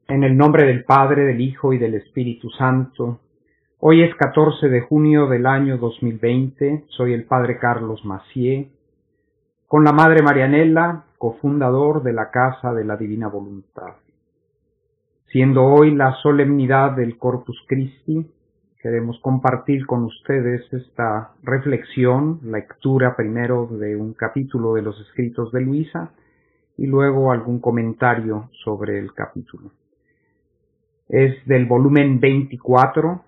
En el nombre del Padre, del Hijo y del Espíritu Santo. Hoy es 14 de junio del año 2020. Soy el Padre Carlos Macié, con la Madre Marianela, cofundador de la Casa de la Divina Voluntad. Siendo hoy la solemnidad del Corpus Christi, queremos compartir con ustedes esta reflexión, lectura primero de un capítulo de los escritos de Luisa y luego algún comentario sobre el capítulo. Es del volumen 24,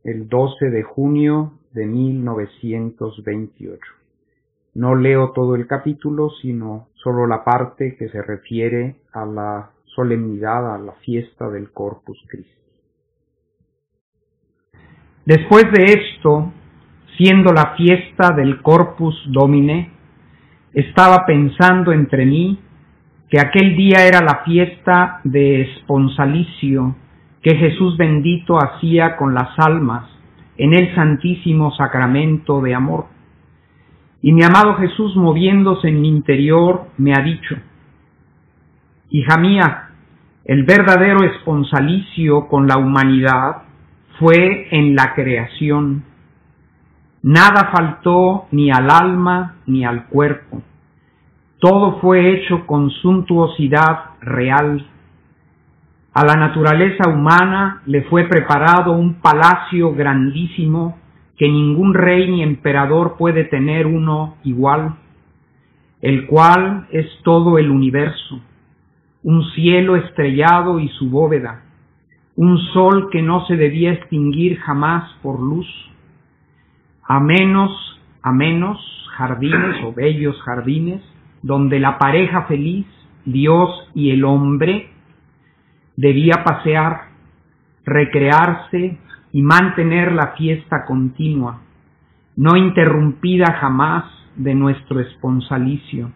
el 12 de junio de 1928. No leo todo el capítulo, sino solo la parte que se refiere a la solemnidad, a la fiesta del Corpus Christi. Después de esto, siendo la fiesta del Corpus Domine, estaba pensando entre mí que aquel día era la fiesta de Esponsalicio que Jesús bendito hacía con las almas en el Santísimo Sacramento de amor. Y mi amado Jesús, moviéndose en mi interior, me ha dicho: hija mía, el verdadero esponsalicio con la humanidad fue en la creación. Nada faltó ni al alma ni al cuerpo. Todo fue hecho con suntuosidad real. A la naturaleza humana le fue preparado un palacio grandísimo que ningún rey ni emperador puede tener uno igual, el cual es todo el universo, un cielo estrellado y su bóveda, un sol que no se debía extinguir jamás por luz, a menos jardines o bellos jardines, donde la pareja feliz, Dios y el hombre, debía pasear, recrearse y mantener la fiesta continua, no interrumpida jamás de nuestro esponsalicio.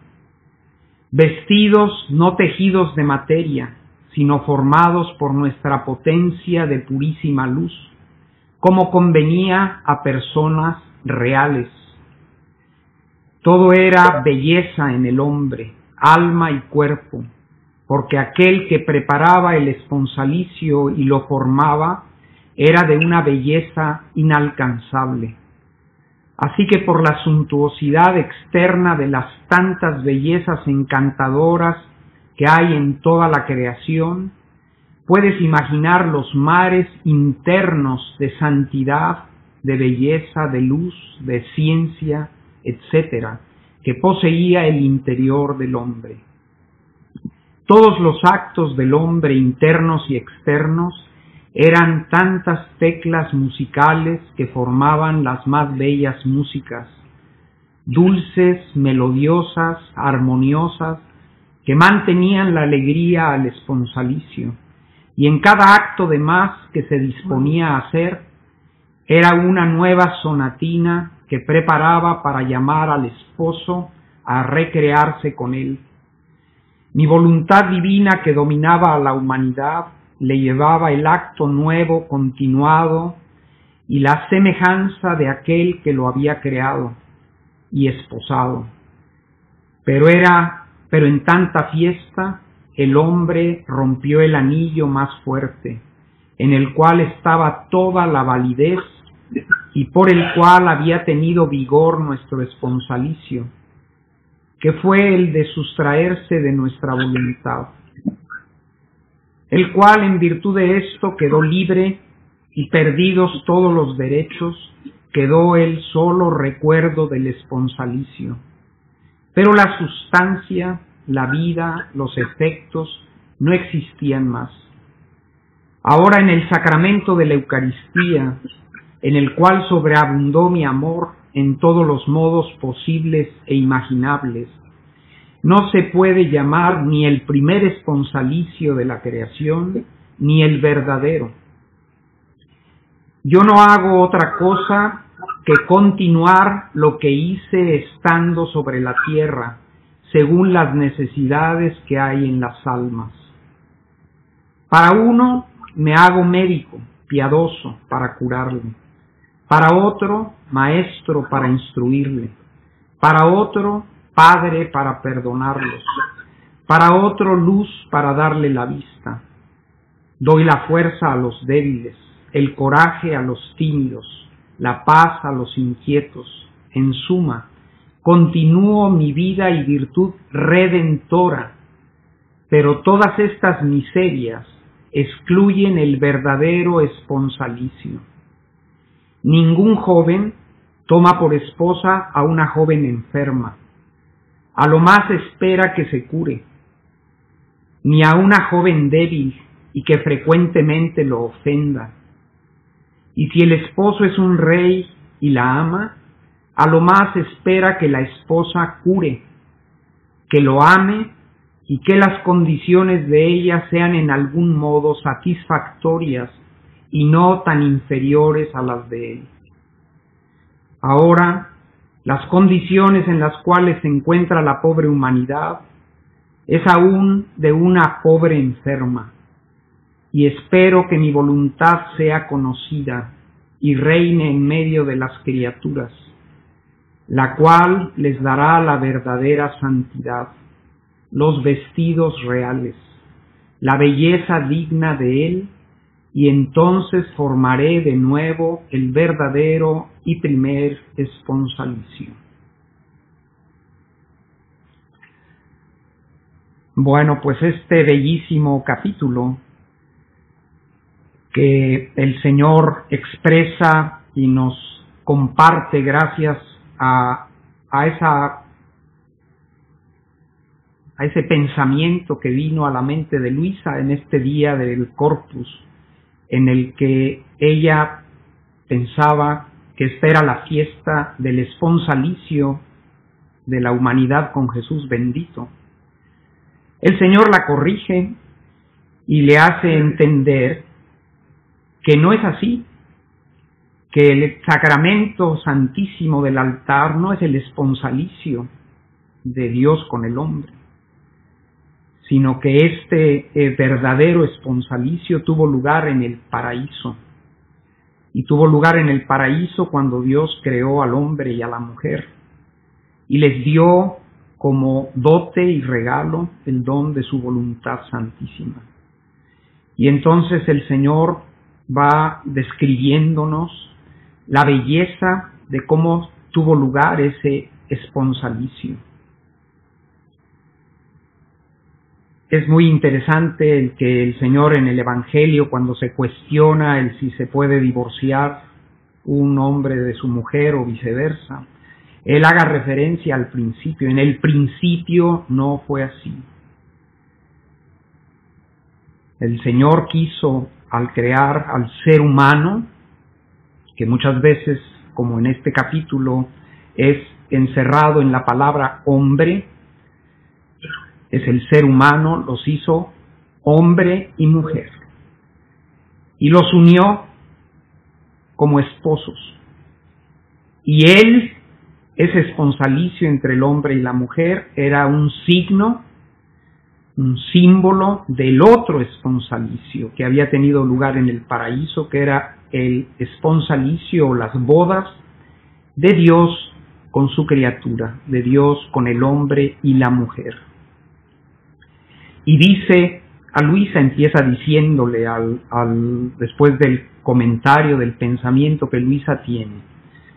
Vestidos no tejidos de materia, sino formados por nuestra potencia de purísima luz, como convenía a personas reales. Todo era belleza en el hombre, alma y cuerpo, porque aquel que preparaba el esponsalicio y lo formaba era de una belleza inalcanzable. Así que por la suntuosidad externa de las tantas bellezas encantadoras que hay en toda la creación, puedes imaginar los mares internos de santidad, de belleza, de luz, de ciencia, etc., que poseía el interior del hombre. Todos los actos del hombre, internos y externos, eran tantas teclas musicales que formaban las más bellas músicas, dulces, melodiosas, armoniosas, que mantenían la alegría al esponsalicio, y en cada acto de más que se disponía a hacer, era una nueva sonatina que preparaba para llamar al esposo a recrearse con él. Mi voluntad divina que dominaba a la humanidad le llevaba el acto nuevo continuado y la semejanza de aquel que lo había creado y esposado. Pero en tanta fiesta el hombre rompió el anillo más fuerte, en el cual estaba toda la validez y por el cual había tenido vigor nuestro esponsalicio, que fue el de sustraerse de nuestra voluntad, el cual en virtud de esto quedó libre y perdidos todos los derechos, quedó el solo recuerdo del esponsalicio. Pero la sustancia, la vida, los efectos no existían más. Ahora en el sacramento de la Eucaristía, en el cual sobreabundó mi amor en todos los modos posibles e imaginables, no se puede llamar ni el primer esponsalicio de la creación, ni el verdadero. Yo no hago otra cosa que continuar lo que hice estando sobre la tierra, según las necesidades que hay en las almas. Para uno me hago médico, piadoso, para curarle. Para otro, maestro, para instruirle. Para otro, padre, para perdonarlos. Para otro, luz, para darle la vista. Doy la fuerza a los débiles, el coraje a los tímidos, la paz a los inquietos. En suma, continúo mi vida y virtud redentora, pero todas estas miserias excluyen el verdadero esponsalicio. Ningún joven toma por esposa a una joven enferma, a lo más espera que se cure, ni a una joven débil y que frecuentemente lo ofenda. Y si el esposo es un rey y la ama, a lo más espera que la esposa cure, que lo ame y que las condiciones de ella sean en algún modo satisfactorias y no tan inferiores a las de él. Ahora, las condiciones en las cuales se encuentra la pobre humanidad es aún de una pobre enferma, y espero que mi voluntad sea conocida y reine en medio de las criaturas, la cual les dará la verdadera santidad, los vestidos reales, la belleza digna de él, y entonces formaré de nuevo el verdadero y primer esponsalicio. Bueno, pues este bellísimo capítulo que el Señor expresa y nos comparte gracias a ese pensamiento que vino a la mente de Luisa en este día del Corpus, en el que ella pensaba que esta era la fiesta del esponsalicio de la humanidad con Jesús bendito. El Señor la corrige y le hace entender que no es así, que el sacramento santísimo del altar no es el esponsalicio de Dios con el hombre, sino que este verdadero esponsalicio tuvo lugar en el paraíso. Y tuvo lugar en el paraíso cuando Dios creó al hombre y a la mujer, y les dio como dote y regalo el don de su voluntad santísima. Y entonces el Señor va describiéndonos la belleza de cómo tuvo lugar ese esponsalicio. Es muy interesante el que el Señor en el Evangelio, cuando se cuestiona el si se puede divorciar un hombre de su mujer o viceversa, Él haga referencia al principio. En el principio no fue así. El Señor quiso, al crear al ser humano, que muchas veces, como en este capítulo, es encerrado en la palabra hombre, es el ser humano, los hizo hombre y mujer, y los unió como esposos. Y Él, ese esponsalicio entre el hombre y la mujer, era un signo, un símbolo del otro esponsalicio que había tenido lugar en el paraíso, que era el esponsalicio o las bodas de Dios con su criatura, de Dios con el hombre y la mujer. Y dice a Luisa, empieza diciéndole después del comentario del pensamiento que Luisa tiene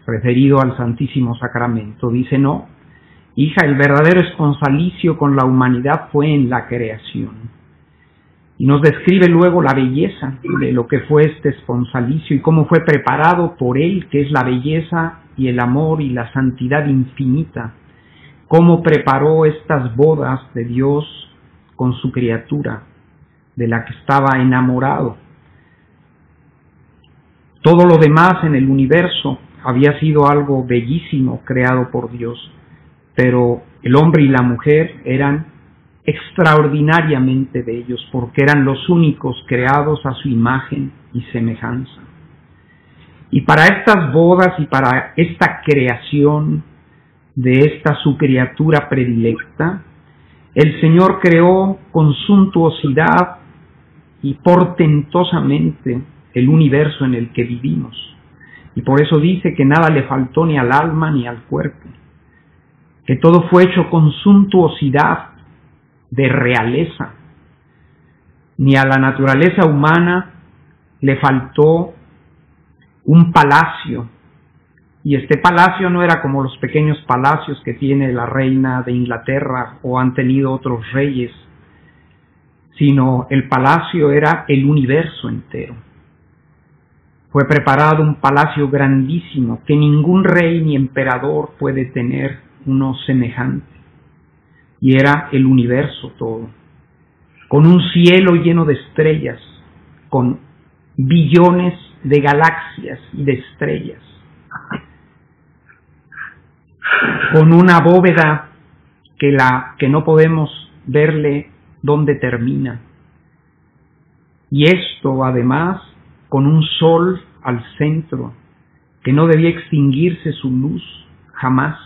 referido al Santísimo Sacramento, dice: no, hija, el verdadero esponsalicio con la humanidad fue en la creación. Y nos describe luego la belleza de lo que fue este esponsalicio y cómo fue preparado por Él, que es la belleza y el amor y la santidad infinita, cómo preparó estas bodas de Dios con su criatura, de la que estaba enamorado. Todo lo demás en el universo había sido algo bellísimo creado por Dios, pero el hombre y la mujer eran extraordinariamente bellos, porque eran los únicos creados a su imagen y semejanza. Y para estas bodas y para esta creación de esta su criatura predilecta, el Señor creó con suntuosidad y portentosamente el universo en el que vivimos. Y por eso dice que nada le faltó ni al alma ni al cuerpo, que todo fue hecho con suntuosidad de realeza. ni a la naturaleza humana le faltó un palacio. Y este palacio no era como los pequeños palacios que tiene la reina de Inglaterra o han tenido otros reyes, sino el palacio era el universo entero. Fue preparado un palacio grandísimo que ningún rey ni emperador puede tener uno semejante. Y era el universo todo, con un cielo lleno de estrellas, con billones de galaxias y de estrellas, con una bóveda que no podemos verle dónde termina. Y esto además con un sol al centro, que no debía extinguirse su luz jamás.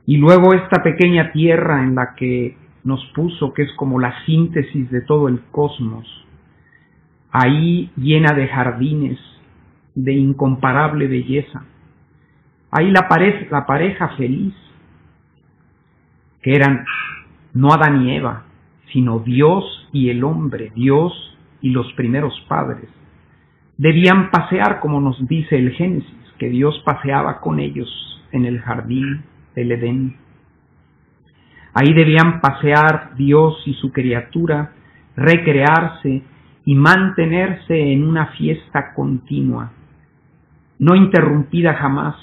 Y luego esta pequeña tierra en la que nos puso, que es como la síntesis de todo el cosmos, ahí llena de jardines de incomparable belleza. Ahí la pareja feliz, que eran no Adán y Eva, sino Dios y el hombre, Dios y los primeros padres. Debían pasear, como nos dice el Génesis, que Dios paseaba con ellos en el jardín del Edén. Ahí debían pasear Dios y su criatura, recrearse y mantenerse en una fiesta continua, no interrumpida jamás.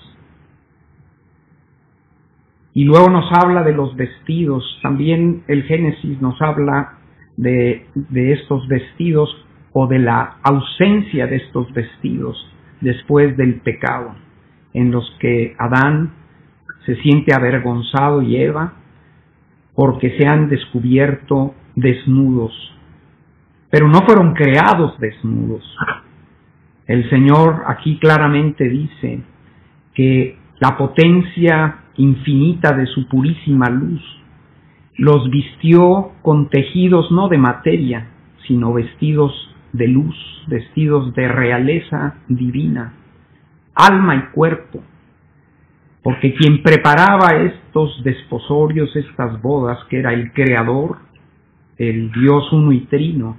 Y luego nos habla de los vestidos. También el Génesis nos habla de estos vestidos o de la ausencia de estos vestidos después del pecado, en los que Adán se siente avergonzado y Eva porque se han descubierto desnudos. Pero no fueron creados desnudos. El Señor aquí claramente dice que la potencia infinita de su purísima luz los vistió con tejidos no de materia, sino vestidos de luz, vestidos de realeza divina, alma y cuerpo, porque quien preparaba estos desposorios, estas bodas, que era el Creador, el Dios uno y trino,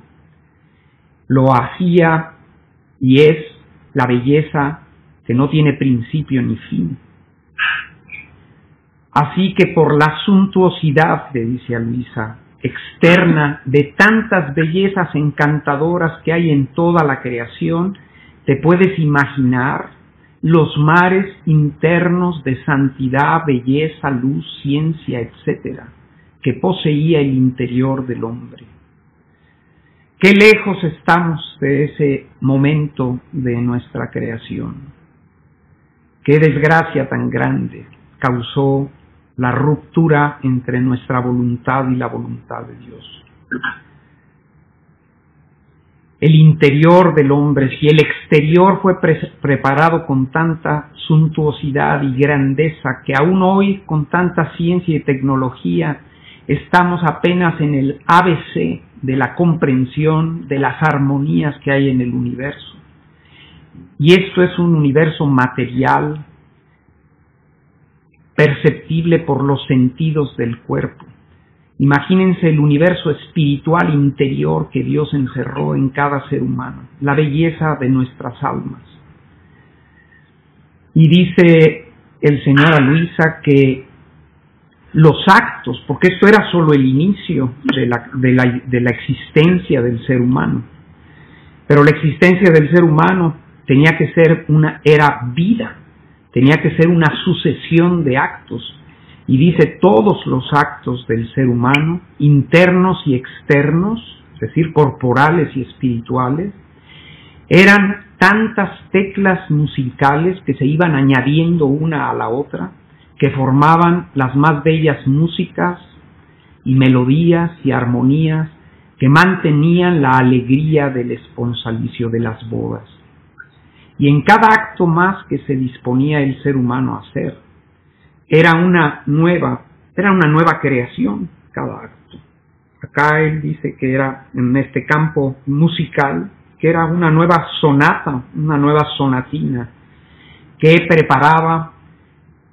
lo hacía y es la belleza que no tiene principio ni fin. Así que por la suntuosidad, le dice a Luisa, externa de tantas bellezas encantadoras que hay en toda la creación, te puedes imaginar los mares internos de santidad, belleza, luz, ciencia, etcétera, que poseía el interior del hombre. Qué lejos estamos de ese momento de nuestra creación. Qué desgracia tan grande causó la ruptura entre nuestra voluntad y la voluntad de Dios. El interior del hombre, si el exterior fue preparado con tanta suntuosidad y grandeza, que aún hoy con tanta ciencia y tecnología estamos apenas en el ABC de la comprensión de las armonías que hay en el universo. Y esto es un universo material, perceptible por los sentidos del cuerpo. Imagínense el universo espiritual interior que Dios encerró en cada ser humano, la belleza de nuestras almas. Y dice el Señor a Luisa que los actos, porque esto era solo el inicio de la existencia del ser humano, pero la existencia del ser humano tenía que ser era vida, tenía que ser una sucesión de actos. Y dice todos los actos del ser humano, internos y externos, es decir, corporales y espirituales, eran tantas teclas musicales que se iban añadiendo una a la otra, que formaban las más bellas músicas y melodías y armonías que mantenían la alegría del esponsalicio de las bodas. Y en cada acto más que se disponía el ser humano a hacer, era una nueva creación cada acto. Acá él dice que era en este campo musical, que era una nueva sonata, una nueva sonatina, que preparaba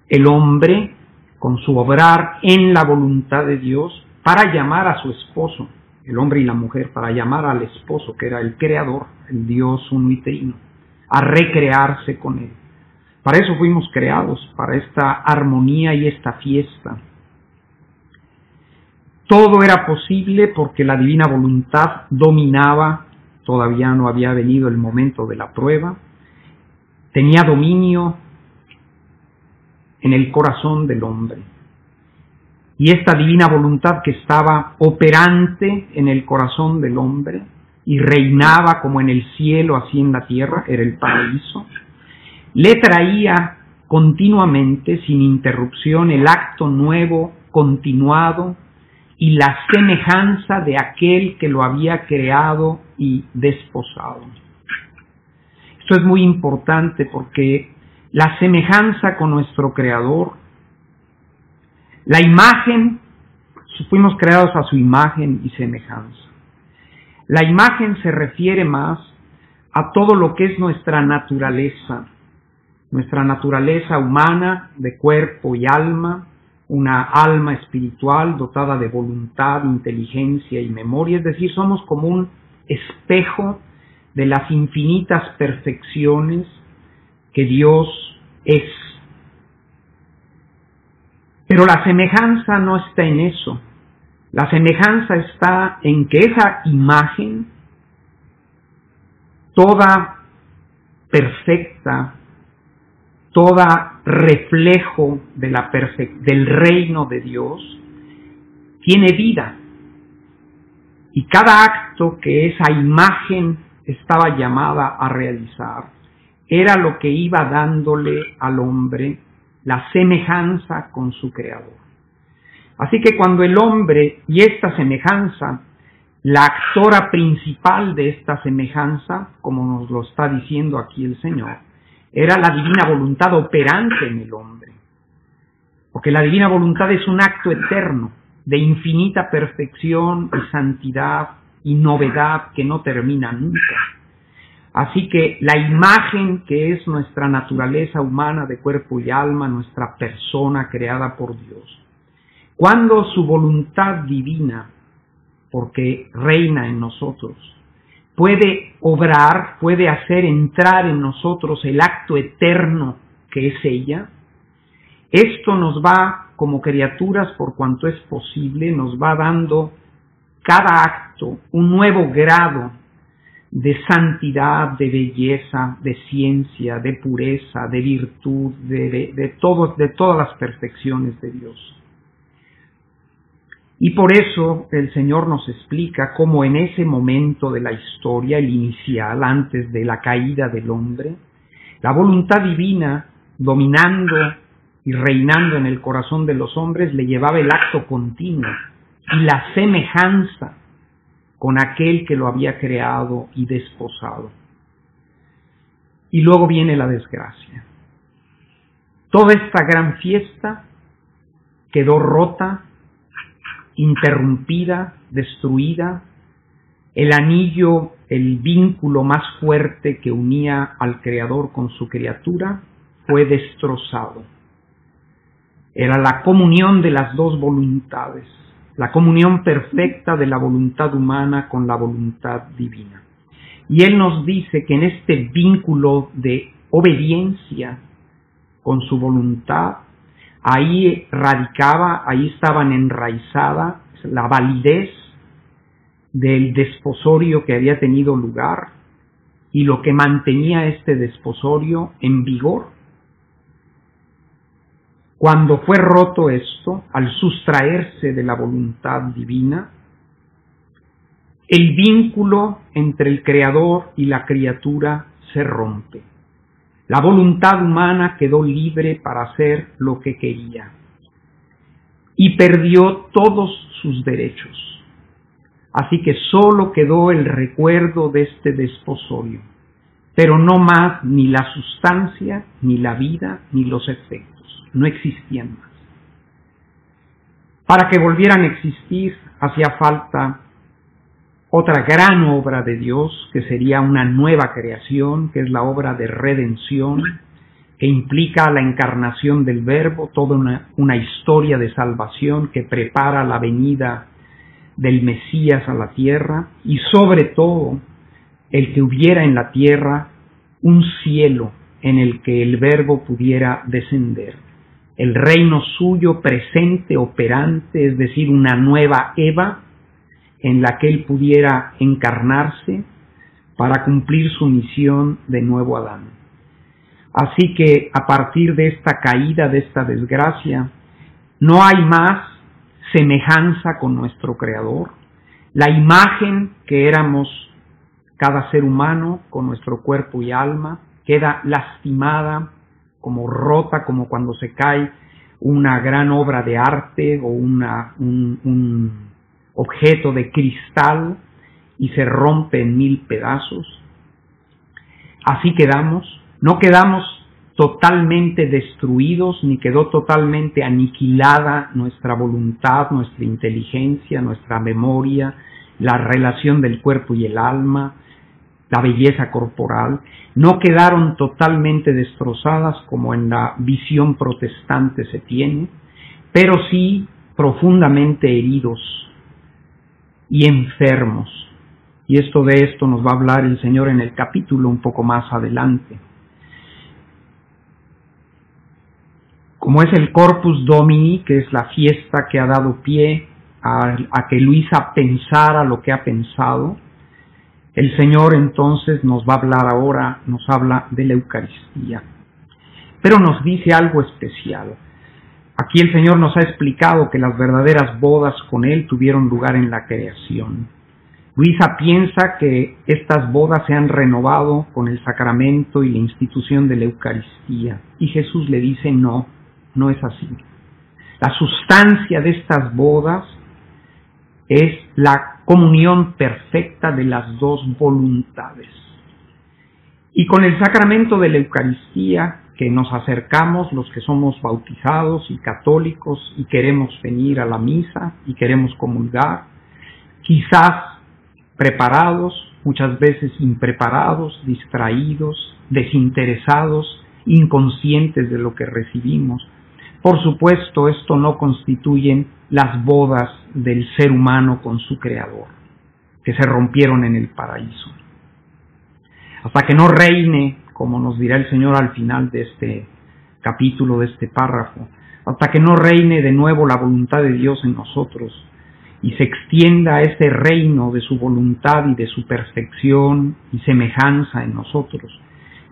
el hombre con su obrar en la voluntad de Dios para llamar a su esposo, el hombre y la mujer, para llamar al esposo, que era el creador, el Dios uno y trino, a recrearse con él. Para eso fuimos creados, para esta armonía y esta fiesta. Todo era posible porque la divina voluntad dominaba, todavía no había venido el momento de la prueba, tenía dominio en el corazón del hombre. Y esta divina voluntad que estaba operante en el corazón del hombre y reinaba como en el cielo, así en la tierra, era el paraíso, le traía continuamente, sin interrupción, el acto nuevo, continuado, y la semejanza de aquel que lo había creado y desposado. Esto es muy importante porque la semejanza con nuestro Creador, la imagen, fuimos creados a su imagen y semejanza. La imagen se refiere más a todo lo que es nuestra naturaleza humana de cuerpo y alma, una alma espiritual dotada de voluntad, inteligencia y memoria, es decir, somos como un espejo de las infinitas perfecciones que Dios es. Pero la semejanza no está en eso. La semejanza está en que esa imagen, toda perfecta, toda reflejo de del reino de Dios, tiene vida. Y cada acto que esa imagen estaba llamada a realizar era lo que iba dándole al hombre la semejanza con su Creador. Así que cuando el hombre, y esta semejanza, la actora principal de esta semejanza, como nos lo está diciendo aquí el Señor, era la divina voluntad operante en el hombre. Porque la divina voluntad es un acto eterno, de infinita perfección y santidad y novedad que no termina nunca. Así que la imagen que es nuestra naturaleza humana de cuerpo y alma, nuestra persona creada por Dios, cuando su voluntad divina, porque reina en nosotros, puede obrar, puede hacer entrar en nosotros el acto eterno que es ella, esto nos va, como criaturas, por cuanto es posible, nos va dando cada acto un nuevo grado de santidad, de belleza, de ciencia, de pureza, de virtud, de todas las perfecciones de Dios. Y por eso el Señor nos explica cómo en ese momento de la historia, el inicial, antes de la caída del hombre, la voluntad divina, dominando y reinando en el corazón de los hombres, le llevaba el acto continuo y la semejanza con aquel que lo había creado y desposado. Y luego viene la desgracia. Toda esta gran fiesta quedó rota, interrumpida, destruida. El anillo, el vínculo más fuerte que unía al Creador con su criatura, fue destrozado. Era la comunión de las dos voluntades, la comunión perfecta de la voluntad humana con la voluntad divina. Y Él nos dice que en este vínculo de obediencia con su voluntad, ahí radicaba, ahí estaban enraizada la validez del desposorio que había tenido lugar y lo que mantenía este desposorio en vigor. Cuando fue roto esto, al sustraerse de la voluntad divina, el vínculo entre el Creador y la criatura se rompe. La voluntad humana quedó libre para hacer lo que quería y perdió todos sus derechos. Así que solo quedó el recuerdo de este desposorio, pero no más ni la sustancia, ni la vida, ni los efectos. No existían más. Para que volvieran a existir hacía falta otra gran obra de Dios, que sería una nueva creación, que es la obra de redención, que implica la encarnación del Verbo, toda una historia de salvación que prepara la venida del Mesías a la tierra y sobre todo el que hubiera en la tierra un cielo en el que el Verbo pudiera descender. El reino suyo presente, operante, es decir, una nueva Eva en la que él pudiera encarnarse para cumplir su misión de nuevo Adán. Así que a partir de esta caída, de esta desgracia, no hay más semejanza con nuestro Creador. La imagen que éramos cada ser humano con nuestro cuerpo y alma queda lastimada, como rota, como cuando se cae una gran obra de arte o un objeto de cristal y se rompe en 1000 pedazos. Así quedamos, no quedamos totalmente destruidos, ni quedó totalmente aniquilada nuestra voluntad, nuestra inteligencia, nuestra memoria, la relación del cuerpo y el alma, la belleza corporal, no quedaron totalmente destrozadas como en la visión protestante se tiene, pero sí profundamente heridos y enfermos. Y de esto nos va a hablar el Señor en el capítulo un poco más adelante. Como es el Corpus Domini, que es la fiesta que ha dado pie a que Luisa pensara lo que ha pensado, el Señor entonces nos va a hablar ahora, nos habla de la Eucaristía. Pero nos dice algo especial. Aquí el Señor nos ha explicado que las verdaderas bodas con Él tuvieron lugar en la creación. Luisa piensa que estas bodas se han renovado con el sacramento y la institución de la Eucaristía. Y Jesús le dice no, no es así. La sustancia de estas bodas es la comunión perfecta de las dos voluntades. Y con el sacramento de la Eucaristía, que nos acercamos los que somos bautizados y católicos y queremos venir a la misa y queremos comulgar, quizás preparados, muchas veces impreparados, distraídos, desinteresados, inconscientes de lo que recibimos. Por supuesto, esto no constituyen las bodas del ser humano con su Creador, que se rompieron en el paraíso. Hasta que no reine, como nos dirá el Señor al final de este capítulo, de este párrafo, hasta que no reine de nuevo la voluntad de Dios en nosotros y se extienda ese reino de su voluntad y de su perfección y semejanza en nosotros,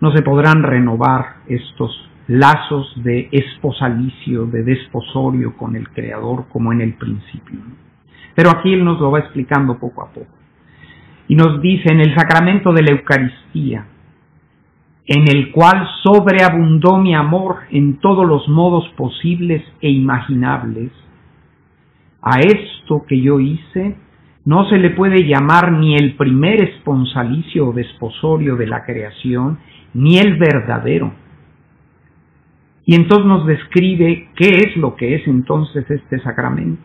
no se podrán renovar estos lazos de esposalicio, de desposorio con el Creador como en el principio. Pero aquí Él nos lo va explicando poco a poco. Y nos dice, en el sacramento de la Eucaristía, en el cual sobreabundó mi amor en todos los modos posibles e imaginables, a esto que yo hice no se le puede llamar ni el primer esponsalicio o desposorio de la creación, ni el verdadero. Y entonces nos describe qué es lo que es entonces este sacramento.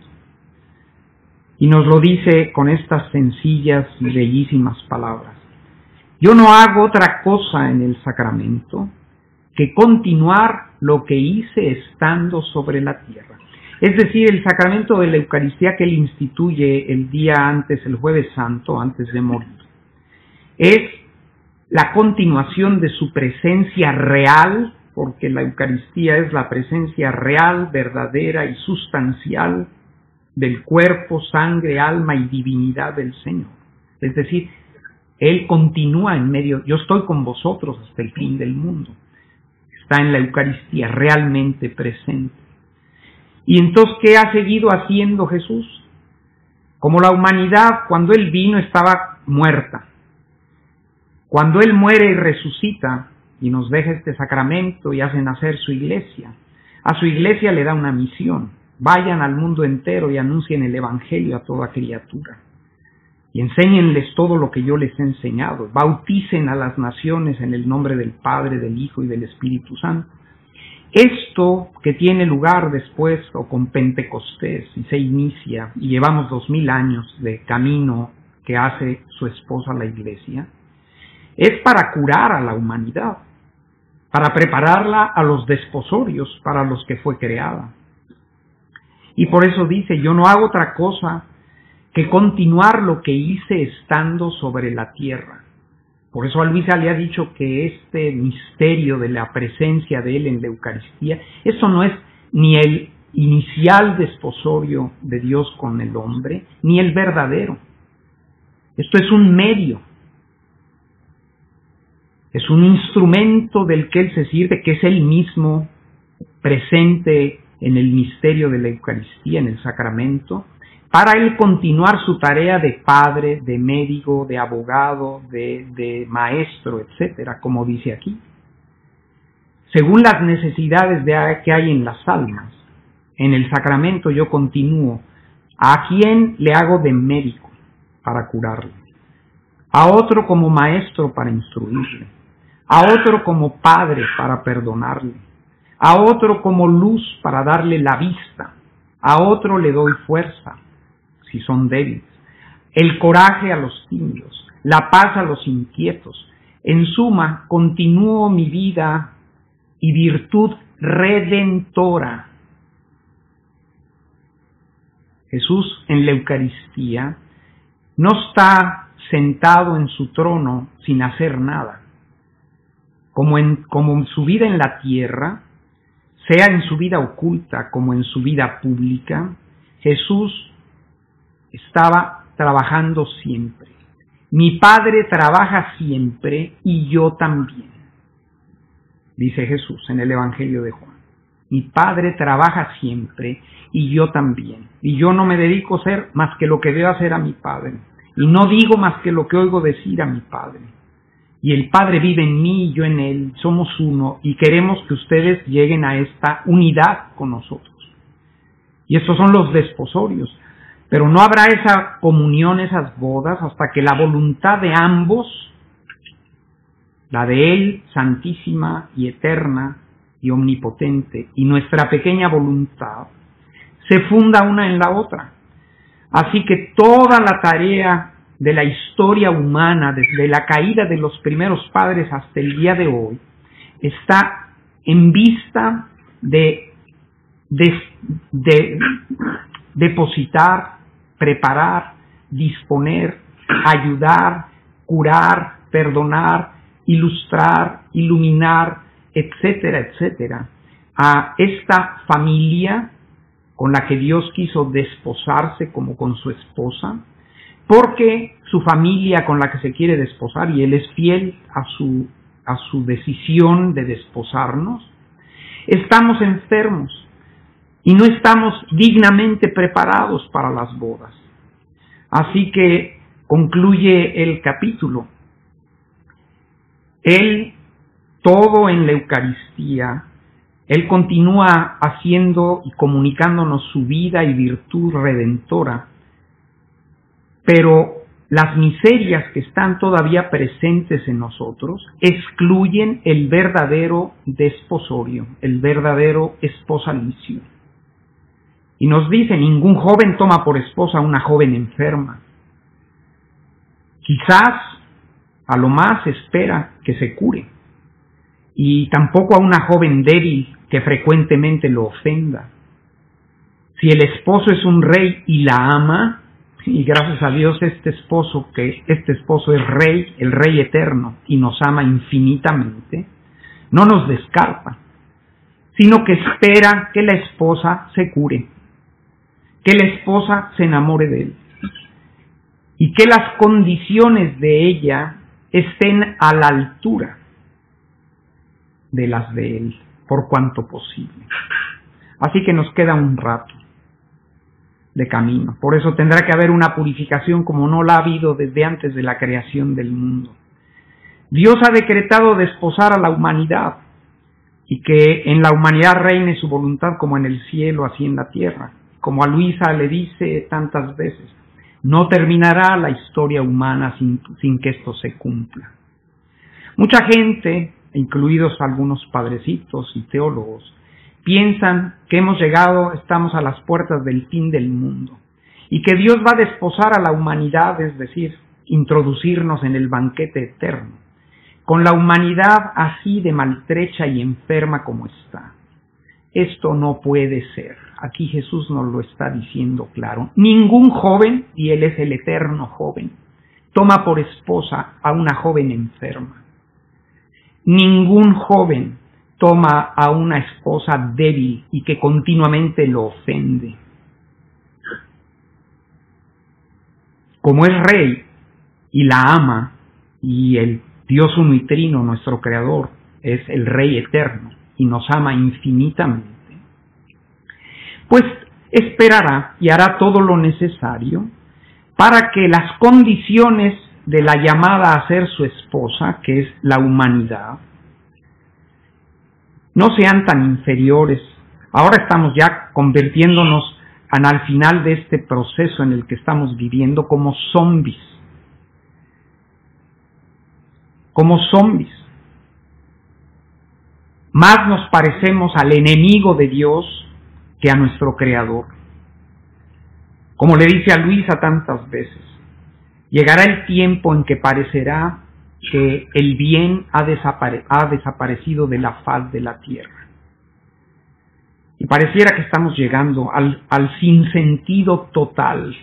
Y nos lo dice con estas sencillas y bellísimas palabras. Yo no hago otra cosa en el sacramento que continuar lo que hice estando sobre la tierra. Es decir, el sacramento de la Eucaristía que él instituye el día antes, el Jueves Santo, antes de morir, es la continuación de su presencia real, porque la Eucaristía es la presencia real, verdadera y sustancial del cuerpo, sangre, alma y divinidad del Señor. Es decir, Él continúa en medio, yo estoy con vosotros hasta el fin del mundo. Está en la Eucaristía realmente presente. Y entonces, ¿qué ha seguido haciendo Jesús? Como la humanidad, cuando Él vino, estaba muerta. Cuando Él muere y resucita, y nos deja este sacramento y hace nacer su iglesia, a su iglesia le da una misión: vayan al mundo entero y anuncien el Evangelio a toda criatura. Y enséñenles todo lo que yo les he enseñado. Bauticen a las naciones en el nombre del Padre, del Hijo y del Espíritu Santo. Esto que tiene lugar después o con Pentecostés y se inicia y llevamos 2000 años de camino que hace su esposa la Iglesia, es para curar a la humanidad, para prepararla a los desposorios para los que fue creada. Y por eso dice, yo no hago otra cosa que continuar lo que hice estando sobre la tierra. Por eso a Luisa le ha dicho que este misterio de la presencia de Él en la Eucaristía, eso no es ni el inicial desposorio de Dios con el hombre, ni el verdadero. Esto es un medio. Es un instrumento del que Él se sirve, que es Él mismo presente en el misterio de la Eucaristía, en el sacramento, para Él continuar su tarea de padre, de médico, de abogado, de maestro, etcétera, como dice aquí. Según las necesidades que hay en las almas, en el sacramento yo continúo. ¿A quién le hago de médico para curarle? A otro como maestro para instruirle. A otro como padre para perdonarle. A otro como luz para darle la vista. A otro le doy fuerza, si son débiles. El coraje a los tímidos. La paz a los inquietos. En suma, continúo mi vida y virtud redentora. Jesús en la Eucaristía no está sentado en su trono sin hacer nada. Como en su vida en la tierra, sea en su vida oculta como en su vida pública, Jesús estaba trabajando siempre. Mi Padre trabaja siempre y yo también, dice Jesús en el Evangelio de Juan. Mi Padre trabaja siempre y yo también. Y yo no me dedico a hacer más que lo que veo hacer a mi Padre. Y no digo más que lo que oigo decir a mi Padre. Y el Padre vive en mí y yo en Él. Somos uno y queremos que ustedes lleguen a esta unidad con nosotros. Y estos son los desposorios. Pero no habrá esa comunión, esas bodas, hasta que la voluntad de ambos, la de Él, santísima y eterna y omnipotente, y nuestra pequeña voluntad, se funda una en la otra. Así que toda la tarea de la historia humana, desde la caída de los primeros padres hasta el día de hoy, está en vista de depositar, preparar, disponer, ayudar, curar, perdonar, ilustrar, iluminar, etcétera, etcétera, a esta familia con la que Dios quiso desposarse como con su esposa, porque su familia con la que se quiere desposar, y Él es fiel a su decisión de desposarnos, estamos enfermos y no estamos dignamente preparados para las bodas. Así que concluye el capítulo. Él, todo en la Eucaristía, Él continúa haciendo y comunicándonos su vida y virtud redentora, pero las miserias que están todavía presentes en nosotros excluyen el verdadero desposorio, el verdadero esposalicio. Y nos dice, ningún joven toma por esposa a una joven enferma. Quizás a lo más espera que se cure, y tampoco a una joven débil que frecuentemente lo ofenda. Si el esposo es un rey y la ama, y gracias a Dios este esposo es rey, el rey eterno, y nos ama infinitamente, no nos descarta, sino que espera que la esposa se cure, que la esposa se enamore de él, y que las condiciones de ella estén a la altura de las de él, por cuanto posible. Así que nos queda un rato de camino. Por eso tendrá que haber una purificación como no la ha habido desde antes de la creación del mundo. Dios ha decretado desposar a la humanidad y que en la humanidad reine su voluntad como en el cielo, así en la tierra. Como a Luisa le dice tantas veces, no terminará la historia humana sin que esto se cumpla. Mucha gente, incluidos algunos padrecitos y teólogos, piensan que estamos a las puertas del fin del mundo y que Dios va a desposar a la humanidad, es decir, introducirnos en el banquete eterno, con la humanidad así de maltrecha y enferma como está. Esto no puede ser. aquí Jesús nos lo está diciendo claro. Ningún joven, y Él es el eterno joven, toma por esposa a una joven enferma. Ningún joven toma a una esposa débil y que continuamente lo ofende. Como es rey y la ama, y el Dios uno y trino, nuestro Creador, es el Rey eterno y nos ama infinitamente, pues esperará y hará todo lo necesario para que las condiciones de la llamada a ser su esposa, que es la humanidad, no sean tan inferiores. Ahora estamos ya convirtiéndonos al final de este proceso en el que estamos viviendo como zombies. Como zombies. Más nos parecemos al enemigo de Dios que a nuestro Creador. Como le dice a Luisa tantas veces, llegará el tiempo en que parecerá que el bien ha desaparecido de la faz de la tierra. Y pareciera que estamos llegando al sinsentido total.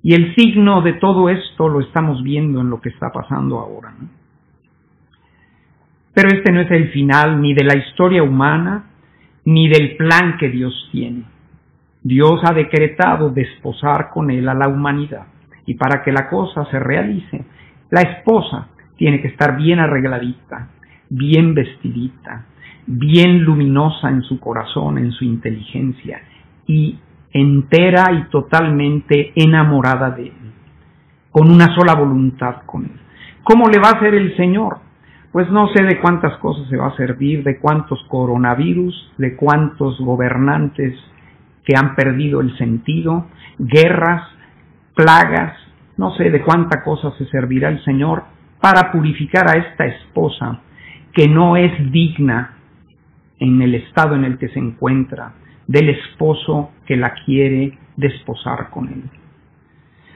Y el signo de todo esto lo estamos viendo en lo que está pasando ahora, ¿no? Pero este no es el final ni de la historia humana, ni del plan que Dios tiene. Dios ha decretado desposar con Él a la humanidad. Y para que la cosa se realice, la esposa tiene que estar bien arregladita, bien vestidita, bien luminosa en su corazón, en su inteligencia, y entera y totalmente enamorada de Él, con una sola voluntad con Él. ¿Cómo le va a hacer el Señor? Pues no sé de cuántas cosas se va a servir, de cuántos coronavirus, de cuántos gobernantes que han perdido el sentido, guerras, plagas, no sé de cuánta cosa se servirá el Señor para purificar a esta esposa que no es digna en el estado en el que se encuentra del esposo que la quiere desposar con él.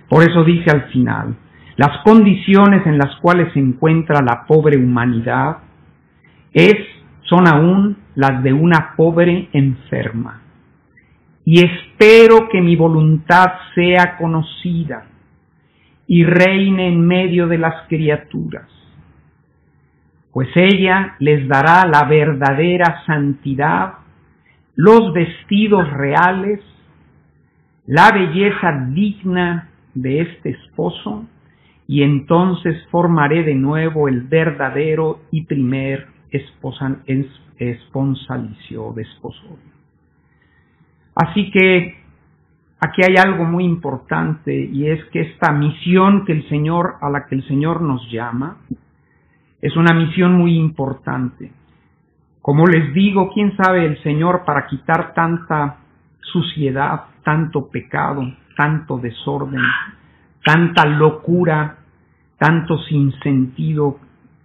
Por eso dice al final, las condiciones en las cuales se encuentra la pobre humanidad son aún las de una pobre enferma. Y espero que mi voluntad sea conocida y reine en medio de las criaturas, pues ella les dará la verdadera santidad, los vestidos reales, la belleza digna de este esposo, y entonces formaré de nuevo el verdadero y primer esponsalicio, desposorio. Así que aquí hay algo muy importante, y es que esta misión a la que el Señor nos llama es una misión muy importante. Como les digo, ¿quién sabe el Señor para quitar tanta suciedad, tanto pecado, tanto desorden, tanta locura, tanto sinsentido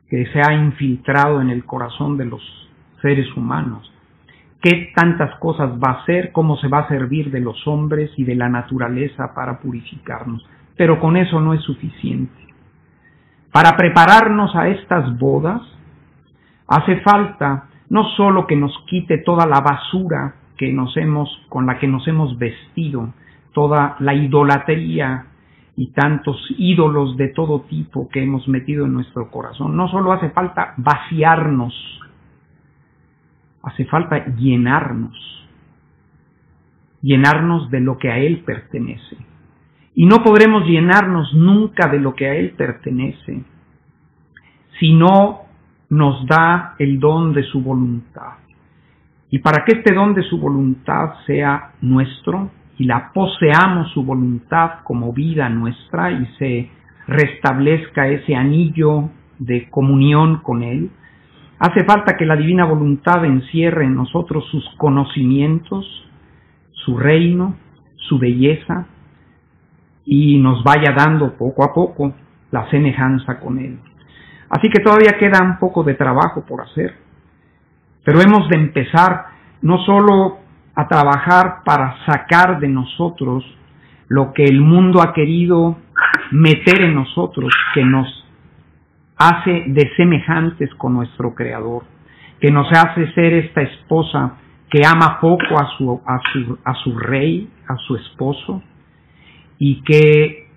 que se ha infiltrado en el corazón de los seres humanos? ¿Qué tantas cosas va a hacer? ¿Cómo se va a servir de los hombres y de la naturaleza para purificarnos? Pero con eso no es suficiente. Para prepararnos a estas bodas, hace falta no solo que nos quite toda la basura con la que nos hemos vestido, toda la idolatría y tantos ídolos de todo tipo que hemos metido en nuestro corazón. No solo hace falta vaciarnos, hace falta llenarnos de lo que a Él pertenece. Y no podremos llenarnos nunca de lo que a Él pertenece si no nos da el don de su voluntad. Y para que este don de su voluntad sea nuestro y la poseamos su voluntad como vida nuestra y se restablezca ese anillo de comunión con Él, hace falta que la divina voluntad encierre en nosotros sus conocimientos, su reino, su belleza, y nos vaya dando poco a poco la semejanza con Él. Así que todavía queda un poco de trabajo por hacer, pero hemos de empezar no solo a trabajar para sacar de nosotros lo que el mundo ha querido meter en nosotros, que nos hace de semejantes con nuestro Creador, que nos hace ser esta esposa que ama poco a su rey, a su esposo, y que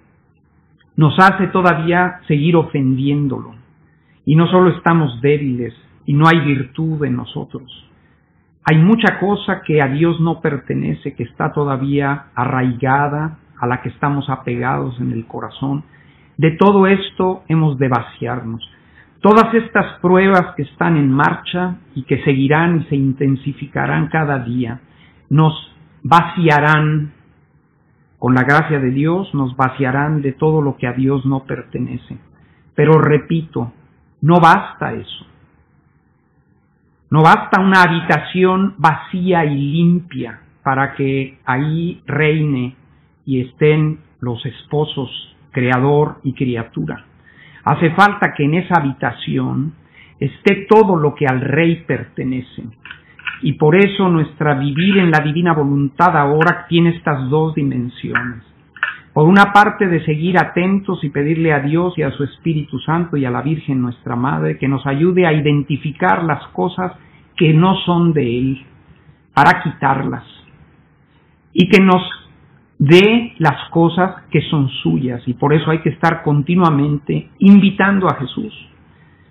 nos hace todavía seguir ofendiéndolo. Y no solo estamos débiles y no hay virtud en nosotros. Hay mucha cosa que a Dios no pertenece, que está todavía arraigada, a la que estamos apegados en el corazón. De todo esto hemos de vaciarnos. Todas estas pruebas que están en marcha y que seguirán y se intensificarán cada día, nos vaciarán, con la gracia de Dios, nos vaciarán de todo lo que a Dios no pertenece. Pero repito, no basta eso. No basta una habitación vacía y limpia para que ahí reine y estén los esposos, creador y criatura. Hace falta que en esa habitación esté todo lo que al Rey pertenece. Y por eso nuestra vivir en la divina voluntad ahora tiene estas dos dimensiones. Por una parte, de seguir atentos y pedirle a Dios y a su Espíritu Santo y a la Virgen nuestra Madre que nos ayude a identificar las cosas que no son de Él, para quitarlas, y que nos dé las cosas que son suyas. Y por eso hay que estar continuamente invitando a Jesús,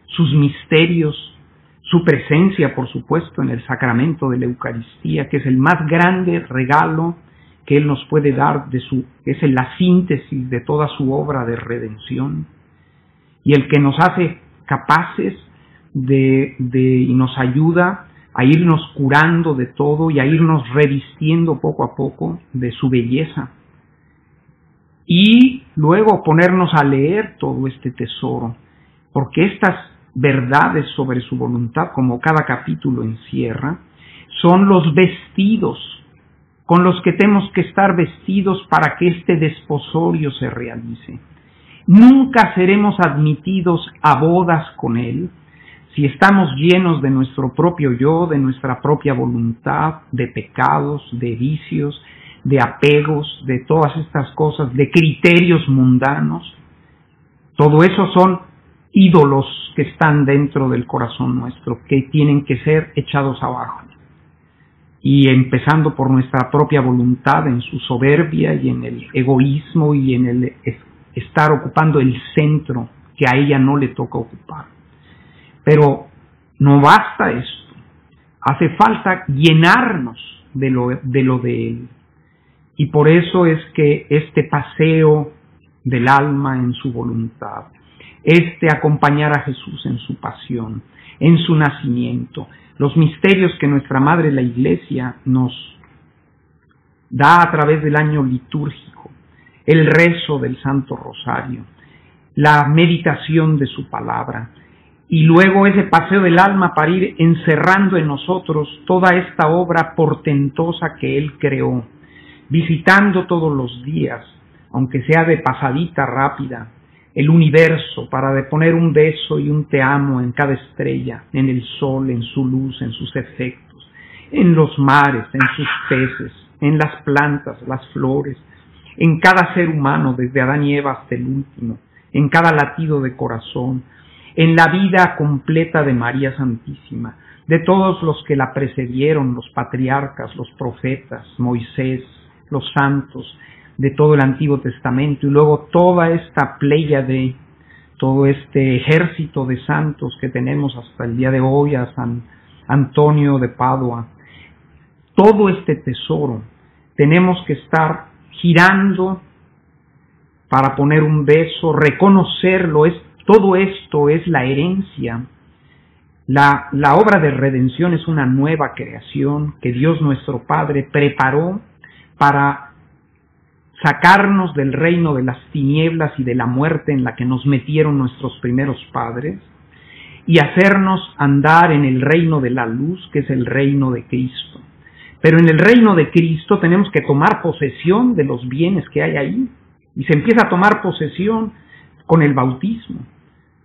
sus misterios, su presencia, por supuesto, en el sacramento de la Eucaristía, que es el más grande regalo que Él nos puede dar, es la síntesis de toda su obra de redención, y el que nos hace capaces y nos ayuda a irnos curando de todo y a irnos revistiendo poco a poco de su belleza. Y luego ponernos a leer todo este tesoro, porque estas verdades sobre su voluntad, como cada capítulo encierra, son los vestidos con los que tenemos que estar vestidos para que este desposorio se realice. Nunca seremos admitidos a bodas con Él si estamos llenos de nuestro propio yo, de nuestra propia voluntad, de pecados, de vicios, de apegos, de todas estas cosas, de criterios mundanos. Todo eso son ídolos que están dentro del corazón nuestro, que tienen que ser echados abajo. Y empezando por nuestra propia voluntad, en su soberbia y en el egoísmo y en el estar ocupando el centro que a ella no le toca ocupar. Pero no basta esto. Hace falta llenarnos de lo de Él. Y por eso es que este paseo del alma en su voluntad, acompañar a Jesús en su pasión, en su nacimiento, los misterios que nuestra Madre la Iglesia nos da a través del año litúrgico, el rezo del Santo Rosario, la meditación de su palabra, y luego ese paseo del alma para ir encerrando en nosotros toda esta obra portentosa que Él creó, visitando todos los días, aunque sea de pasadita rápida, el universo para poner un beso y un te amo en cada estrella, en el sol, en su luz, en sus efectos, en los mares, en sus peces, en las plantas, las flores, en cada ser humano desde Adán y Eva hasta el último, en cada latido de corazón, en la vida completa de María Santísima, de todos los que la precedieron, los patriarcas, los profetas, Moisés, los santos, de todo el Antiguo Testamento, y luego toda esta pléyade, todo este ejército de santos que tenemos hasta el día de hoy, a San Antonio de Padua. Todo este tesoro tenemos que estar girando para poner un beso, reconocerlo. Todo esto es la herencia. La obra de redención es una nueva creación que Dios nuestro Padre preparó para sacarnos del reino de las tinieblas y de la muerte en la que nos metieron nuestros primeros padres y hacernos andar en el reino de la luz, que es el reino de Cristo. Pero en el reino de Cristo tenemos que tomar posesión de los bienes que hay ahí, y se empieza a tomar posesión con el bautismo,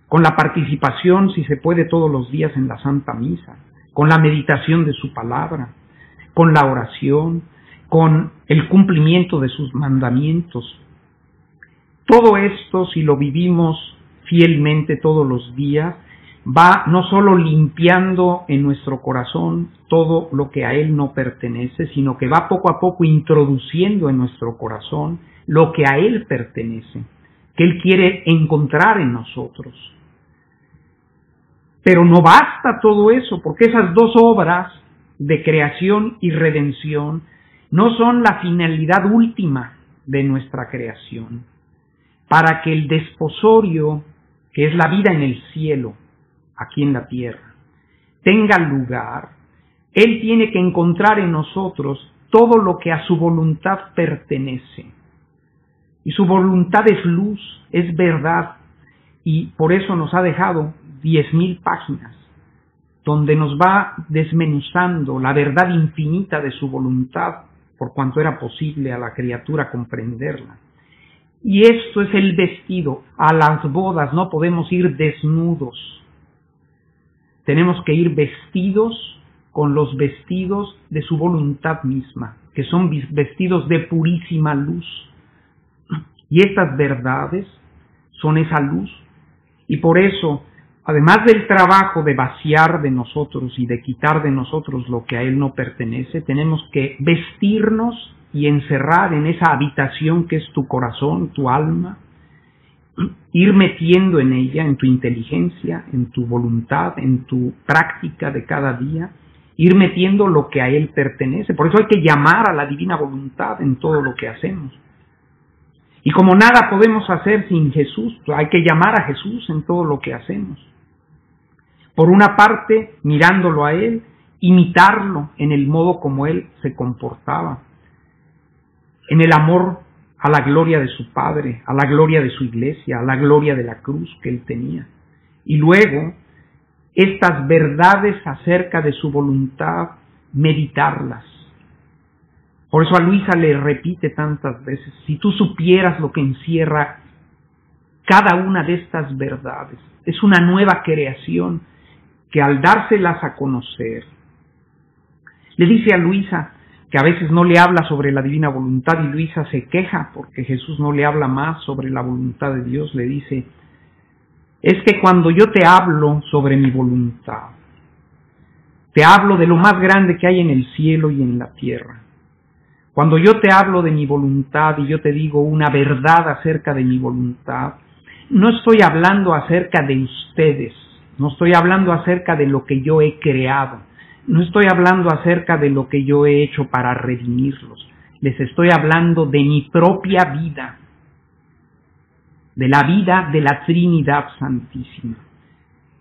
con la participación, si se puede, todos los días en la Santa Misa, con la meditación de su palabra, con la oración, con el cumplimiento de sus mandamientos. Todo esto, si lo vivimos fielmente todos los días, va no solo limpiando en nuestro corazón todo lo que a Él no pertenece, sino que va poco a poco introduciendo en nuestro corazón lo que a Él pertenece, que Él quiere encontrar en nosotros. Pero no basta todo eso, porque esas dos obras de creación y redención no son la finalidad última de nuestra creación. Para que el desposorio, que es la vida en el cielo, aquí en la tierra, tenga lugar, Él tiene que encontrar en nosotros todo lo que a su voluntad pertenece. Y su voluntad es luz, es verdad, y por eso nos ha dejado 10,000 páginas, donde nos va desmenuzando la verdad infinita de su voluntad, por cuanto era posible a la criatura comprenderla. Y esto es el vestido. A las bodas no podemos ir desnudos. Tenemos que ir vestidos con los vestidos de su voluntad misma, que son vestidos de purísima luz. Y estas verdades son esa luz. Y por eso, además del trabajo de vaciar de nosotros y de quitar de nosotros lo que a Él no pertenece, tenemos que vestirnos y encerrar en esa habitación que es tu corazón, tu alma, ir metiendo en ella, en tu inteligencia, en tu voluntad, en tu práctica de cada día, ir metiendo lo que a Él pertenece. Por eso hay que llamar a la divina voluntad en todo lo que hacemos. Y como nada podemos hacer sin Jesús, hay que llamar a Jesús en todo lo que hacemos. Por una parte, mirándolo a Él, imitarlo en el modo como Él se comportaba, en el amor a la gloria de su Padre, a la gloria de su iglesia, a la gloria de la cruz que Él tenía. Y luego, estas verdades acerca de su voluntad, meditarlas. Por eso a Luisa le repite tantas veces, si tú supieras lo que encierra cada una de estas verdades, es una nueva creación que al dárselas a conocer, le dice a Luisa que a veces no le habla sobre la divina voluntad y Luisa se queja porque Jesús no le habla más sobre la voluntad de Dios. Le dice, es que cuando yo te hablo sobre mi voluntad, te hablo de lo más grande que hay en el cielo y en la tierra. Cuando yo te hablo de mi voluntad y yo te digo una verdad acerca de mi voluntad, no estoy hablando acerca de ustedes, no estoy hablando acerca de lo que yo he creado, no estoy hablando acerca de lo que yo he hecho para redimirlos, les estoy hablando de mi propia vida, de la vida de la Trinidad Santísima.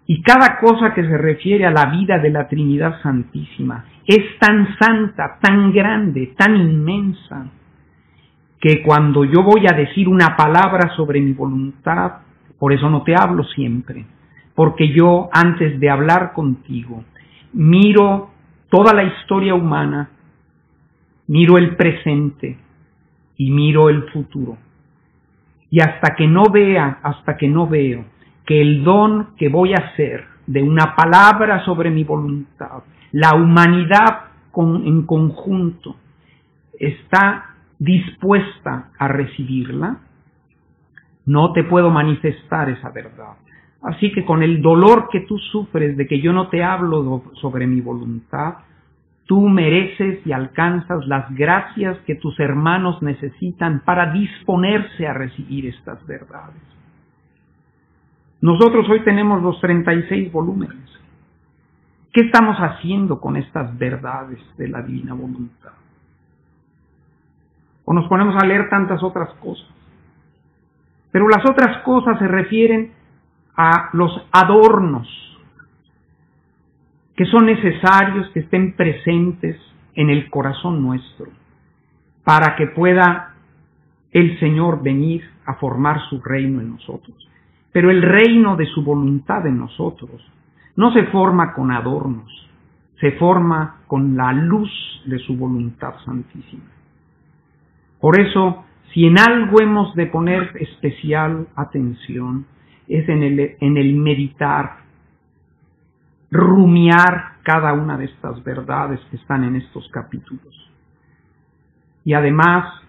Y cada cosa que se refiere a la vida de la Trinidad Santísima es tan santa, tan grande, tan inmensa, que cuando yo voy a decir una palabra sobre mi voluntad, por eso no te hablo siempre, porque yo antes de hablar contigo, miro toda la historia humana, miro el presente y miro el futuro. Y hasta que no veo que el don que voy a hacer de una palabra sobre mi voluntad, la humanidad en conjunto está dispuesta a recibirla, no te puedo manifestar esa verdad. Así que con el dolor que tú sufres de que yo no te hablo sobre mi voluntad, tú mereces y alcanzas las gracias que tus hermanos necesitan para disponerse a recibir estas verdades. Nosotros hoy tenemos los 36 volúmenes. ¿Qué estamos haciendo con estas verdades de la divina voluntad? O nos ponemos a leer tantas otras cosas. Pero las otras cosas se refieren a los adornos que son necesarios que estén presentes en el corazón nuestro para que pueda el Señor venir a formar su reino en nosotros. Pero el reino de su voluntad en nosotros no se forma con adornos, se forma con la luz de su voluntad santísima. Por eso, si en algo hemos de poner especial atención, es en el meditar, rumiar cada una de estas verdades que están en estos capítulos. Y además,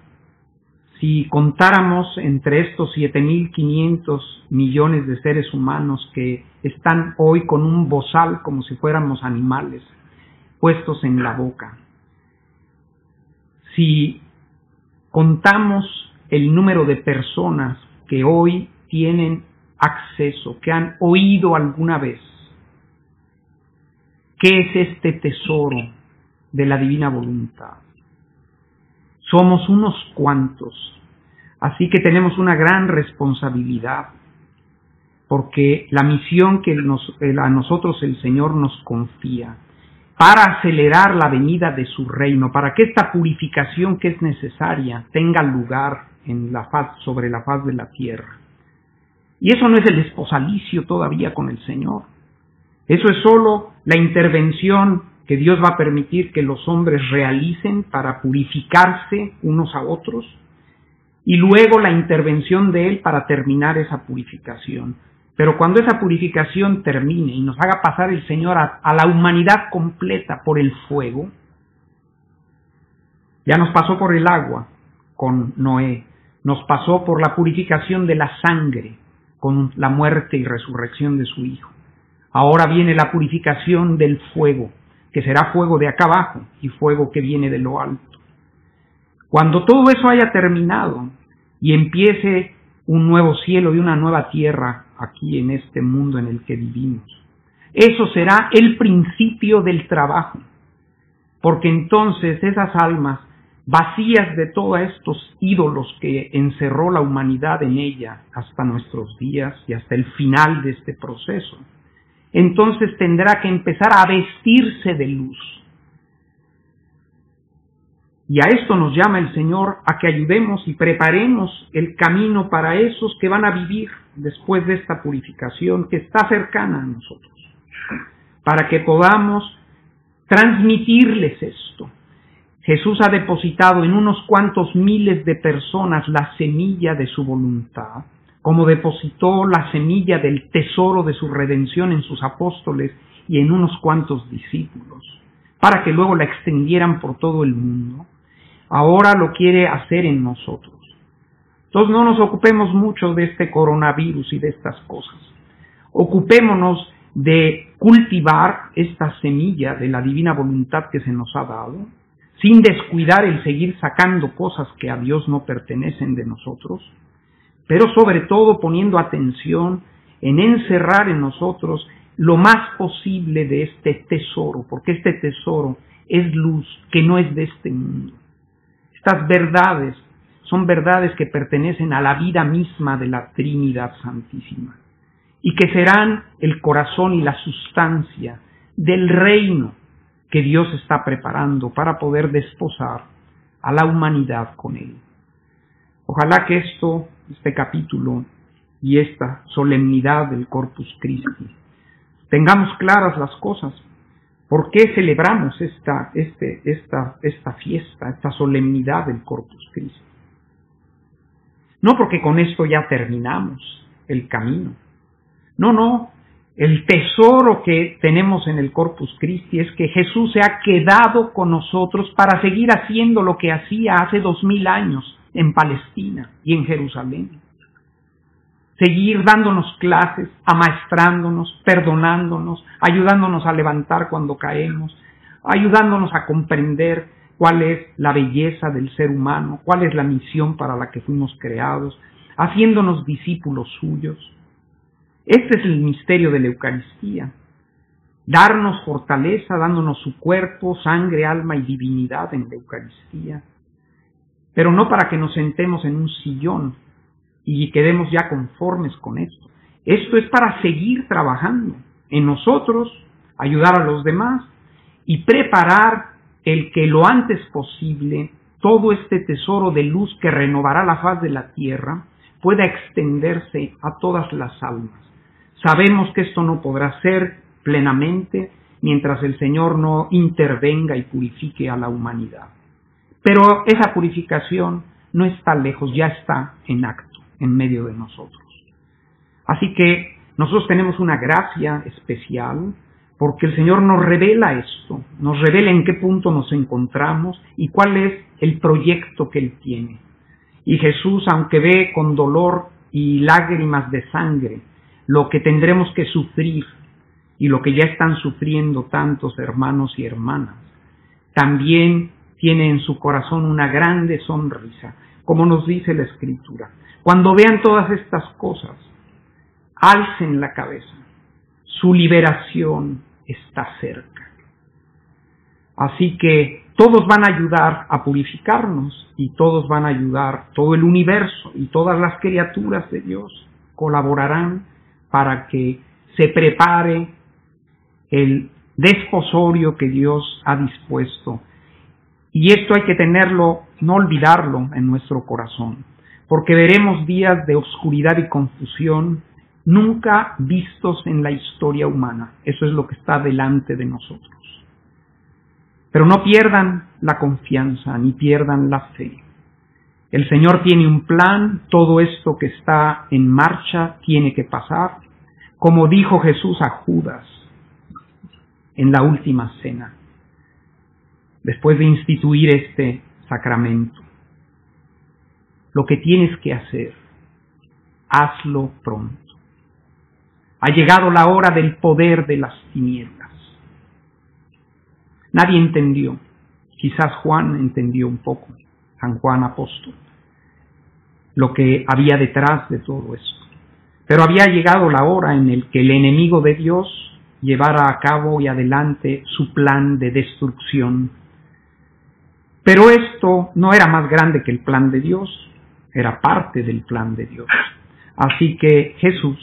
si contáramos entre estos 7.500 millones de seres humanos que están hoy con un bozal como si fuéramos animales puestos en la boca, si contamos el número de personas que hoy tienen acceso, que han oído alguna vez qué es este tesoro de la divina voluntad, somos unos cuantos, así que tenemos una gran responsabilidad, porque la misión que a nosotros el Señor nos confía, para acelerar la venida de su reino, para que esta purificación que es necesaria tenga lugar sobre la faz de la tierra. Y eso no es el esposalicio todavía con el Señor. Eso es solo la intervención que Dios va a permitir que los hombres realicen para purificarse unos a otros, y luego la intervención de Él para terminar esa purificación. Pero cuando esa purificación termine y nos haga pasar el Señor a la humanidad completa por el fuego, ya nos pasó por el agua con Noé, nos pasó por la purificación de la sangre con la muerte y resurrección de su Hijo. Ahora viene la purificación del fuego, que será fuego de acá abajo y fuego que viene de lo alto. Cuando todo eso haya terminado y empiece un nuevo cielo y una nueva tierra aquí en este mundo en el que vivimos, eso será el principio del trabajo, porque entonces esas almas vacías de todos estos ídolos que encerró la humanidad en ella hasta nuestros días y hasta el final de este proceso, entonces tendrá que empezar a vestirse de luz. Y a esto nos llama el Señor, a que ayudemos y preparemos el camino para esos que van a vivir después de esta purificación que está cercana a nosotros, para que podamos transmitirles esto. Jesús ha depositado en unos cuantos miles de personas la semilla de su voluntad, como depositó la semilla del tesoro de su redención en sus apóstoles y en unos cuantos discípulos, para que luego la extendieran por todo el mundo. Ahora lo quiere hacer en nosotros. Entonces no nos ocupemos mucho de este coronavirus y de estas cosas. Ocupémonos de cultivar esta semilla de la divina voluntad que se nos ha dado, sin descuidar el seguir sacando cosas que a Dios no pertenecen de nosotros, pero sobre todo poniendo atención en encerrar en nosotros lo más posible de este tesoro, porque este tesoro es luz que no es de este mundo. Estas verdades son verdades que pertenecen a la vida misma de la Trinidad Santísima y que serán el corazón y la sustancia del reino que Dios está preparando para poder desposar a la humanidad con Él. Ojalá que este capítulo y esta solemnidad del Corpus Christi, tengamos claras las cosas. ¿Por qué celebramos esta fiesta, esta solemnidad del Corpus Christi? No porque con esto ya terminamos el camino. No. El tesoro que tenemos en el Corpus Christi es que Jesús se ha quedado con nosotros para seguir haciendo lo que hacía hace 2000 años en Palestina y en Jerusalén. Seguir dándonos clases, amaestrándonos, perdonándonos, ayudándonos a levantar cuando caemos, ayudándonos a comprender cuál es la belleza del ser humano, cuál es la misión para la que fuimos creados, haciéndonos discípulos suyos. Este es el misterio de la Eucaristía. Darnos fortaleza, dándonos su cuerpo, sangre, alma y divinidad en la Eucaristía. Pero no para que nos sentemos en un sillón y quedemos ya conformes con esto. Esto es para seguir trabajando en nosotros, ayudar a los demás y preparar el que lo antes posible todo este tesoro de luz que renovará la faz de la tierra pueda extenderse a todas las almas. Sabemos que esto no podrá ser plenamente mientras el Señor no intervenga y purifique a la humanidad. Pero esa purificación no está lejos, ya está en acto, en medio de nosotros. Así que nosotros tenemos una gracia especial porque el Señor nos revela esto, nos revela en qué punto nos encontramos y cuál es el proyecto que Él tiene. Y Jesús, aunque ve con dolor y lágrimas de sangre lo que tendremos que sufrir y lo que ya están sufriendo tantos hermanos y hermanas, también tiene en su corazón una grande sonrisa, como nos dice la Escritura. Cuando vean todas estas cosas, alcen la cabeza, su liberación está cerca. Así que todos van a ayudar a purificarnos y todos van a ayudar, todo el universo y todas las criaturas de Dios colaborarán para que se prepare el desposorio que Dios ha dispuesto. Y esto hay que tenerlo, no olvidarlo en nuestro corazón, porque veremos días de oscuridad y confusión nunca vistos en la historia humana. Eso es lo que está delante de nosotros. Pero no pierdan la confianza, ni pierdan la fe. El Señor tiene un plan, todo esto que está en marcha tiene que pasar, como dijo Jesús a Judas en la última cena, después de instituir este sacramento. Lo que tienes que hacer, hazlo pronto. Ha llegado la hora del poder de las tinieblas. Nadie entendió. Quizás Juan entendió un poco, San Juan apóstol, lo que había detrás de todo esto. Pero había llegado la hora en el que el enemigo de Dios llevara a cabo y adelante su plan de destrucción. Pero esto no era más grande que el plan de Dios, era parte del plan de Dios. Así que Jesús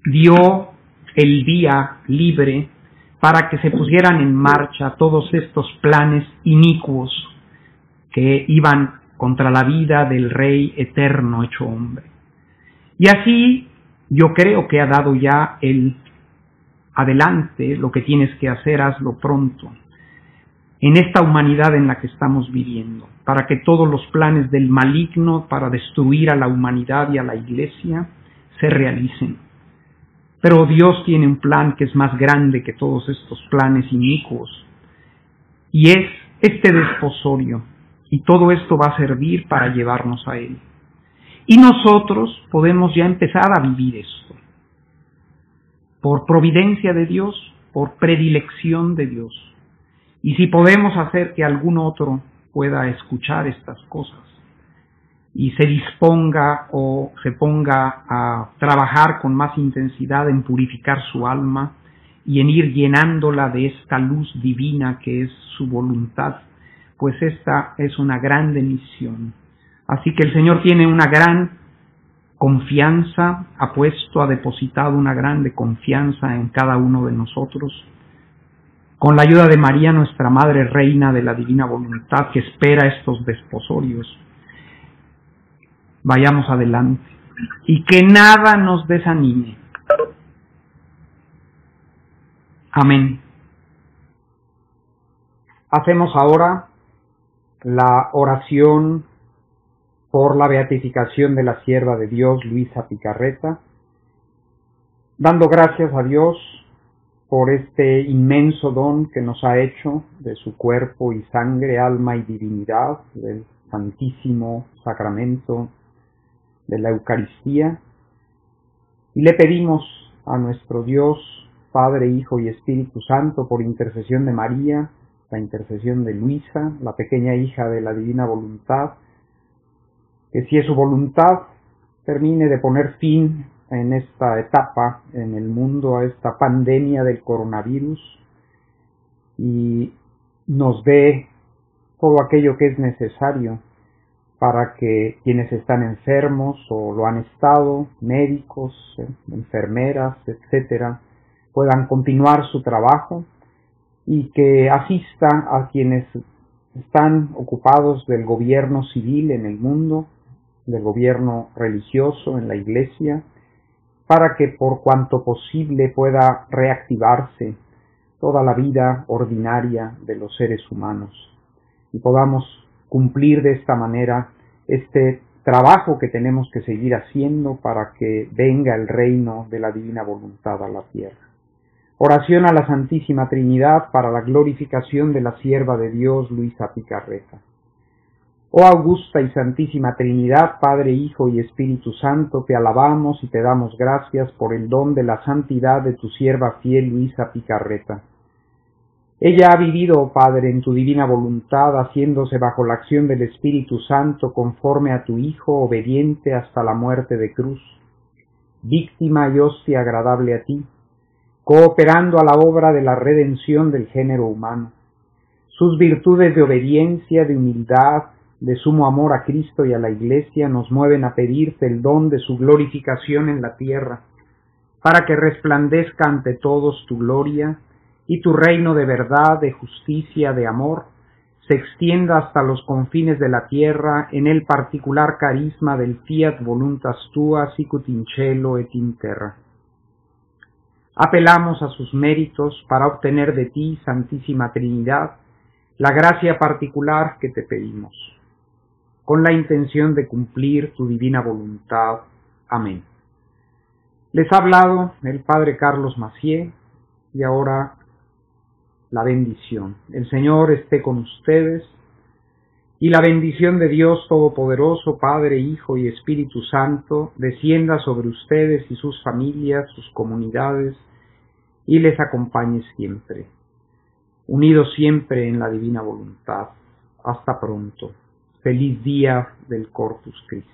dio el día libre para que se pusieran en marcha todos estos planes inicuos que iban contra la vida del Rey eterno hecho hombre. Y así yo creo que ha dado ya el adelante, lo que tienes que hacer, hazlo pronto, en esta humanidad en la que estamos viviendo, para que todos los planes del maligno para destruir a la humanidad y a la Iglesia se realicen. Pero Dios tiene un plan que es más grande que todos estos planes inicuos, y es este desposorio, y todo esto va a servir para llevarnos a Él. Y nosotros podemos ya empezar a vivir esto, por providencia de Dios, por predilección de Dios. Y si podemos hacer que algún otro pueda escuchar estas cosas y se disponga o se ponga a trabajar con más intensidad en purificar su alma y en ir llenándola de esta luz divina que es su voluntad, pues esta es una grande misión. Así que el Señor tiene una gran confianza, ha depositado una grande confianza en cada uno de nosotros. Con la ayuda de María, nuestra Madre Reina de la Divina Voluntad, que espera estos desposorios, vayamos adelante y que nada nos desanime. Amén. Hacemos ahora la oración por la beatificación de la sierva de Dios, Luisa Picarreta, dando gracias a Dios por este inmenso don que nos ha hecho de su cuerpo y sangre, alma y divinidad, del Santísimo Sacramento de la Eucaristía. Y le pedimos a nuestro Dios, Padre, Hijo y Espíritu Santo, por intercesión de María, la intercesión de Luisa, la pequeña hija de la Divina Voluntad, que si es su voluntad, termine de poner fin en esta etapa en el mundo, a esta pandemia del coronavirus, y nos dé todo aquello que es necesario para que quienes están enfermos o lo han estado, médicos, enfermeras, etcétera, puedan continuar su trabajo, y que asista a quienes están ocupados del gobierno civil en el mundo, del gobierno religioso en la Iglesia, para que por cuanto posible pueda reactivarse toda la vida ordinaria de los seres humanos y podamos cumplir de esta manera este trabajo que tenemos que seguir haciendo para que venga el reino de la Divina Voluntad a la tierra. Oración a la Santísima Trinidad para la glorificación de la sierva de Dios, Luisa Picarreta. Oh augusta y santísima Trinidad, Padre, Hijo y Espíritu Santo, te alabamos y te damos gracias por el don de la santidad de tu sierva fiel Luisa Picarreta. Ella ha vivido, oh Padre, en tu divina voluntad, haciéndose bajo la acción del Espíritu Santo conforme a tu Hijo, obediente hasta la muerte de cruz, víctima y hostia agradable a ti, cooperando a la obra de la redención del género humano. Sus virtudes de obediencia, de humildad, de sumo amor a Cristo y a la Iglesia nos mueven a pedirte el don de su glorificación en la tierra, para que resplandezca ante todos tu gloria y tu reino de verdad, de justicia, de amor, se extienda hasta los confines de la tierra en el particular carisma del fiat voluntas tua sicut in cielo et in terra. Apelamos a sus méritos para obtener de ti, Santísima Trinidad, la gracia particular que te pedimos, con la intención de cumplir tu divina voluntad. Amén. Les ha hablado el Padre Carlos Macié, y ahora la bendición. El Señor esté con ustedes, y la bendición de Dios Todopoderoso, Padre, Hijo y Espíritu Santo, descienda sobre ustedes y sus familias, sus comunidades, y les acompañe siempre, unidos siempre en la divina voluntad. Hasta pronto. Feliz día del Corpus Christi.